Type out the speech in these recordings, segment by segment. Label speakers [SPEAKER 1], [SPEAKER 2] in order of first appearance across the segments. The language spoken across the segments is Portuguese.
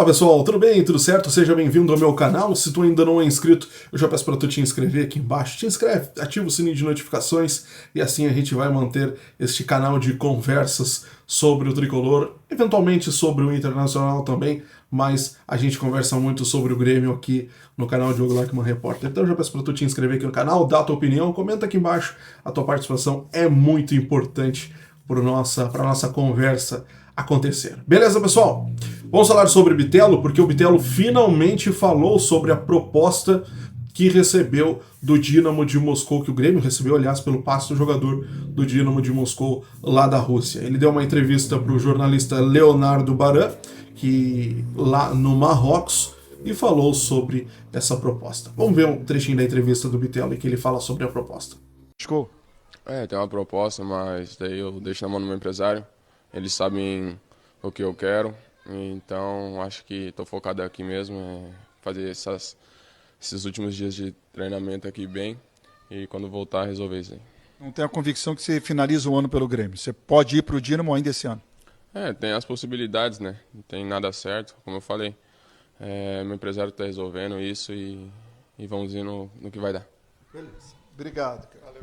[SPEAKER 1] Fala pessoal, tudo bem? Tudo certo? Seja bem-vindo ao meu canal. Se tu ainda não é inscrito, eu já peço para tu te inscrever aqui embaixo. Te inscreve, ativa o sininho de notificações e assim a gente vai manter este canal de conversas sobre o tricolor, eventualmente sobre o Internacional também, mas a gente conversa muito sobre o Grêmio aqui no canal Diogo Lachmann Repórter. Então eu já peço para tu te inscrever aqui no canal, dá a tua opinião, comenta aqui embaixo. A tua participação é muito importante para nossa conversa acontecer. Beleza, pessoal? Vamos falar sobre Bitelo, porque o Bitelo finalmente falou sobre a proposta que recebeu do Dinamo de Moscou, que o Grêmio recebeu, aliás, pelo passe do jogador do Dinamo de Moscou lá da Rússia. Ele deu uma entrevista para o jornalista Leonardo Baran, que lá no Marrocos, e falou sobre essa proposta. Vamos ver um trechinho da entrevista do Bitelo em que ele fala sobre a proposta.
[SPEAKER 2] Moscou? Tem uma proposta, mas daí eu deixo na mão do meu empresário. Eles sabem o que eu quero, então acho que estou focado aqui mesmo, fazer esses últimos dias de treinamento aqui bem e quando voltar resolver isso aí.
[SPEAKER 3] Não tem a convicção que você finaliza o ano pelo Grêmio? Você pode ir para o Dinamo ainda esse ano?
[SPEAKER 2] Tem as possibilidades, né? Não tem nada certo, como eu falei. Meu empresário está resolvendo isso e vamos ir no que vai dar.
[SPEAKER 3] Beleza. Obrigado. Valeu.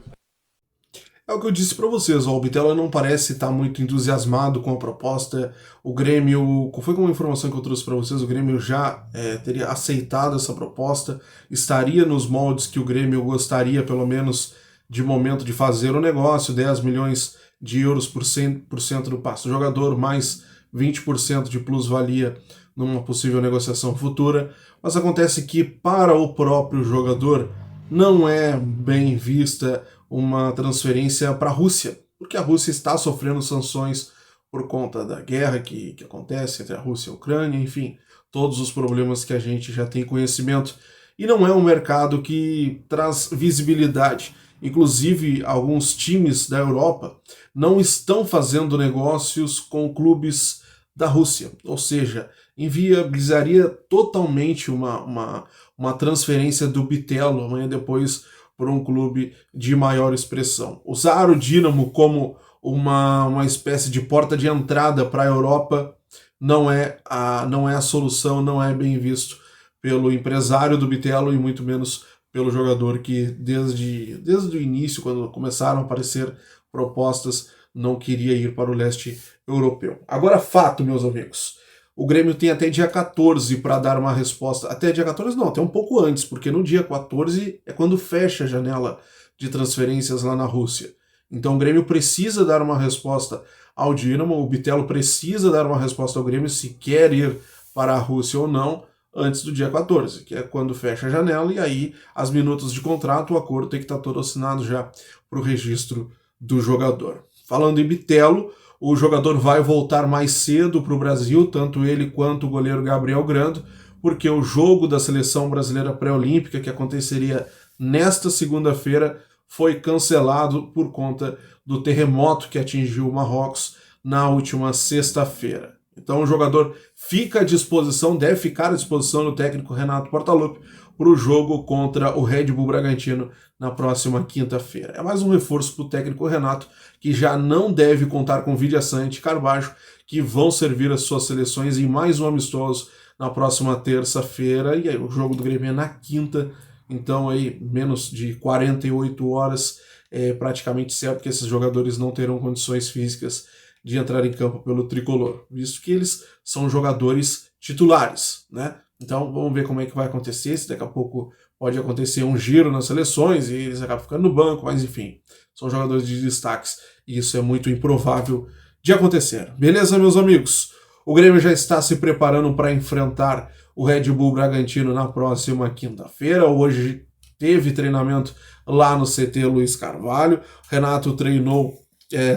[SPEAKER 1] É o que eu disse para vocês, o Bitelo não parece estar muito entusiasmado com a proposta. O Grêmio, foi com uma informação que eu trouxe para vocês, o Grêmio já teria aceitado essa proposta, estaria nos moldes que o Grêmio gostaria, pelo menos de momento, de fazer o negócio, 10 milhões de euros por 100% do passe do jogador, mais 20% de plus-valia numa possível negociação futura. Mas acontece que para o próprio jogador não é bem vista uma transferência para a Rússia, porque a Rússia está sofrendo sanções por conta da guerra que acontece entre a Rússia e a Ucrânia, enfim, todos os problemas que a gente já tem conhecimento. E não é um mercado que traz visibilidade. Inclusive, alguns times da Europa não estão fazendo negócios com clubes da Rússia, ou seja, inviabilizaria totalmente uma transferência do Bitelo amanhã depois por um clube de maior expressão. Usar o Dinamo como uma espécie de porta de entrada para a Europa não é a solução, não é bem visto pelo empresário do Bitelo e muito menos pelo jogador que desde o início, quando começaram a aparecer propostas, não queria ir para o leste europeu. Agora, fato, meus amigos. O Grêmio tem até dia 14 para dar uma resposta. Até dia 14 não, até um pouco antes, porque no dia 14 é quando fecha a janela de transferências lá na Rússia. Então o Grêmio precisa dar uma resposta ao Dinamo, o Bitelo precisa dar uma resposta ao Grêmio se quer ir para a Rússia ou não antes do dia 14, que é quando fecha a janela, e aí as minutos de contrato, o acordo tem que estar todo assinado já para o registro do jogador. Falando em Bitelo, o jogador vai voltar mais cedo para o Brasil, tanto ele quanto o goleiro Gabriel Grando, porque o jogo da seleção brasileira pré-olímpica, que aconteceria nesta segunda-feira, foi cancelado por conta do terremoto que atingiu o Marrocos na última sexta-feira. Então o jogador fica à disposição, deve ficar à disposição do técnico Renato Portaluppi para o jogo contra o Red Bull Bragantino na próxima quinta-feira. É mais um reforço para o técnico Renato, que já não deve contar com Vidia Sante e Carbajo, que vão servir as suas seleções em mais um amistoso na próxima terça-feira. E aí o jogo do Grêmio é na quinta, então aí menos de 48 horas é praticamente certo que esses jogadores não terão condições físicas de entrar em campo pelo tricolor, visto que eles são jogadores titulares, né? Então vamos ver como é que vai acontecer, se daqui a pouco pode acontecer um giro nas seleções e eles acabam ficando no banco, mas enfim, são jogadores de destaques e isso é muito improvável de acontecer. Beleza, meus amigos? O Grêmio já está se preparando para enfrentar o Red Bull Bragantino na próxima quinta-feira. Hoje teve treinamento lá no CT Luiz Carvalho. Renato treinou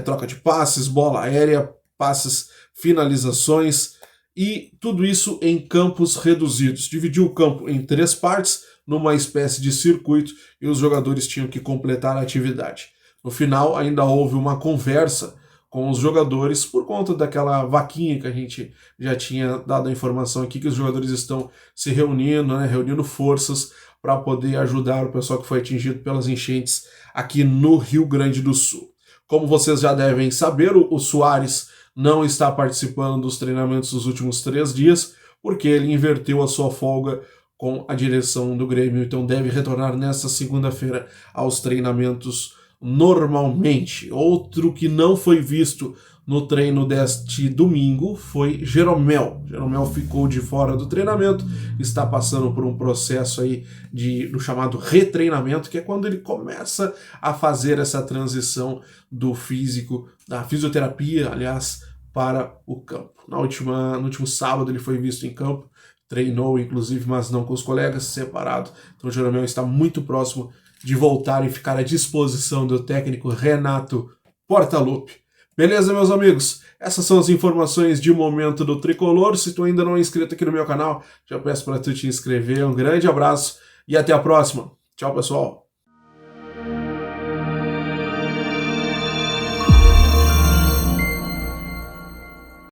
[SPEAKER 1] troca de passes, bola aérea, passes, finalizações e tudo isso em campos reduzidos. Dividiu o campo em 3 partes, numa espécie de circuito, e os jogadores tinham que completar a atividade. No final, ainda houve uma conversa com os jogadores, por conta daquela vaquinha que a gente já tinha dado a informação aqui, que os jogadores estão se reunindo, né, reunindo forças para poder ajudar o pessoal que foi atingido pelas enchentes aqui no Rio Grande do Sul. Como vocês já devem saber, o Soares não está participando dos treinamentos dos últimos 3 dias, porque ele inverteu a sua folga com a direção do Grêmio, então deve retornar nesta segunda-feira aos treinamentos normalmente. Outro que não foi visto no treino deste domingo foi Jeromel. Jeromel ficou de fora do treinamento, está passando por um processo aí do chamado retreinamento, que é quando ele começa a fazer essa transição do físico, da fisioterapia, aliás, para o campo. No último sábado ele foi visto em campo, treinou inclusive, mas não com os colegas, separado. Então o Jeromel está muito próximo de voltar e ficar à disposição do técnico Renato Portaluppi. Beleza, meus amigos? Essas são as informações de momento do Tricolor. Se tu ainda não é inscrito aqui no meu canal, já peço para tu te inscrever. Um grande abraço e até a próxima. Tchau, pessoal.